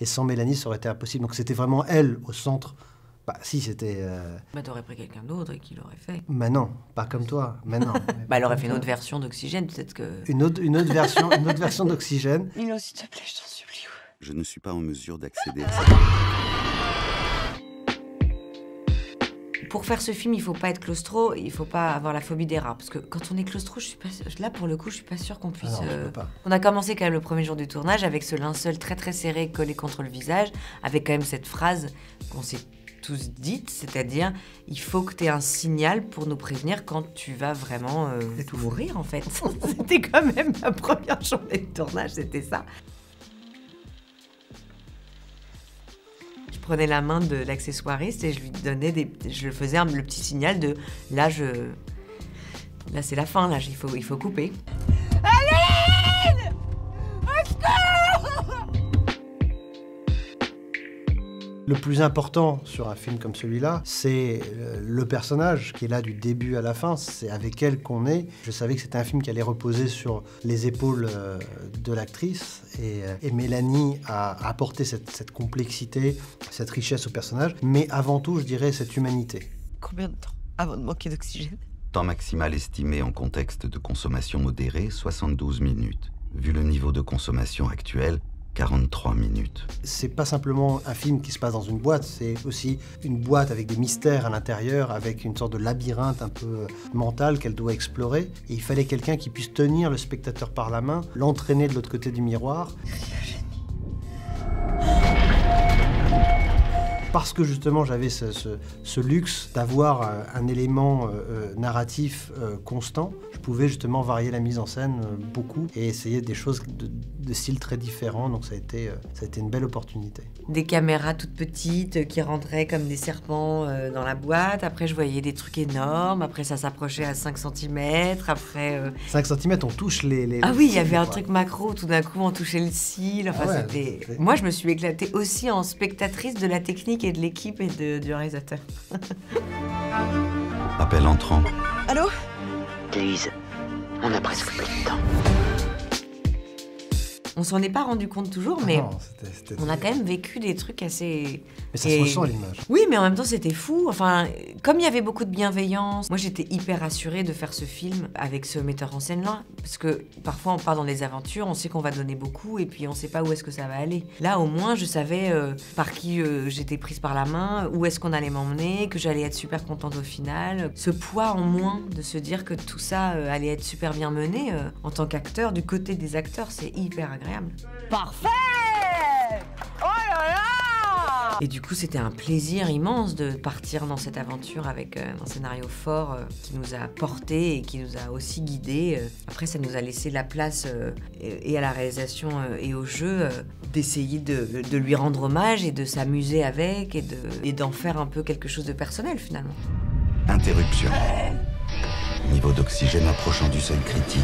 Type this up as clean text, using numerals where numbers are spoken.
Et sans Mélanie, ça aurait été impossible. Donc c'était vraiment elle au centre. Bah si, c'était... Bah t'aurais pris quelqu'un d'autre et qui l'aurait fait. Bah non, pas comme toi. Mais non. Bah elle aurait fait une autre version d'Oxygène, peut-être que... Une autre version d'Oxygène. Milo, s'il te plaît, je t'en supplie. Je ne suis pas en mesure d'accéder à ça. Pour faire ce film, il faut pas être claustro, il faut pas avoir la phobie des rats. Parce que quand on est claustro, là pour le coup, je suis pas sûre qu'on puisse... Ah non, je peux pas. On a commencé quand même le premier jour du tournage avec ce linceul très très serré collé contre le visage, avec quand même cette phrase qu'on s'est tous dite, c'est-à-dire il faut que tu aies un signal pour nous prévenir quand tu vas vraiment mourir en fait. C'était quand même ma première journée de tournage, c'était ça. Je prenais la main de l'accessoiriste et je lui donnais je faisais le petit signal de là c'est la fin, là il faut couper. Le plus important sur un film comme celui-là, c'est le personnage qui est là du début à la fin. C'est avec elle qu'on est. Je savais que c'était un film qui allait reposer sur les épaules de l'actrice. Et Mélanie a apporté cette complexité, cette richesse au personnage. Mais avant tout, je dirais, cette humanité. Combien de temps avant de manquer d'oxygène? Temps maximal estimé en contexte de consommation modérée, 72 minutes. Vu le niveau de consommation actuel, 43 minutes. C'est pas simplement un film qui se passe dans une boîte, c'est aussi une boîte avec des mystères à l'intérieur, avec une sorte de labyrinthe un peu mental qu'elle doit explorer. Et il fallait quelqu'un qui puisse tenir le spectateur par la main, l'entraîner de l'autre côté du miroir. Parce que justement j'avais ce luxe d'avoir un élément narratif constant, je pouvais justement varier la mise en scène beaucoup et essayer des choses de style très différents, donc ça a été une belle opportunité. Des caméras toutes petites qui rentraient comme des serpents dans la boîte, après je voyais des trucs énormes, après ça s'approchait à 5 cm, après... 5 cm, on touche les Ah oui, il y avait un truc macro, tout d'un coup on touchait le cil, enfin ouais, c'était... Moi je me suis éclatée aussi en spectatrice de la technique et de l'équipe et du réalisateur. Appel entrant. Allô? Lise, on a presque plus de temps. On s'en est pas rendu compte toujours, mais non, on a quand même vécu des trucs assez... Mais ça se ressent à l'image. Oui, mais en même temps, c'était fou. Enfin, comme il y avait beaucoup de bienveillance, moi, j'étais hyper rassurée de faire ce film avec ce metteur en scène-là. Parce que parfois, on part dans des aventures, on sait qu'on va donner beaucoup, et puis on sait pas où est-ce que ça va aller. Là, au moins, je savais par qui j'étais prise par la main, où est-ce qu'on allait m'emmener, que j'allais être super contente au final. Ce poids en moins de se dire que tout ça allait être super bien mené, en tant qu'acteur, du côté des acteurs, c'est hyper agréable. Parfait! Oh là là! Et du coup, c'était un plaisir immense de partir dans cette aventure avec un scénario fort qui nous a portés et qui nous a aussi guidés. Après, ça nous a laissé la place et à la réalisation et au jeu d'essayer de lui rendre hommage et de s'amuser avec et d'en faire un peu quelque chose de personnel finalement. Interruption. Niveau d'oxygène approchant du seuil critique.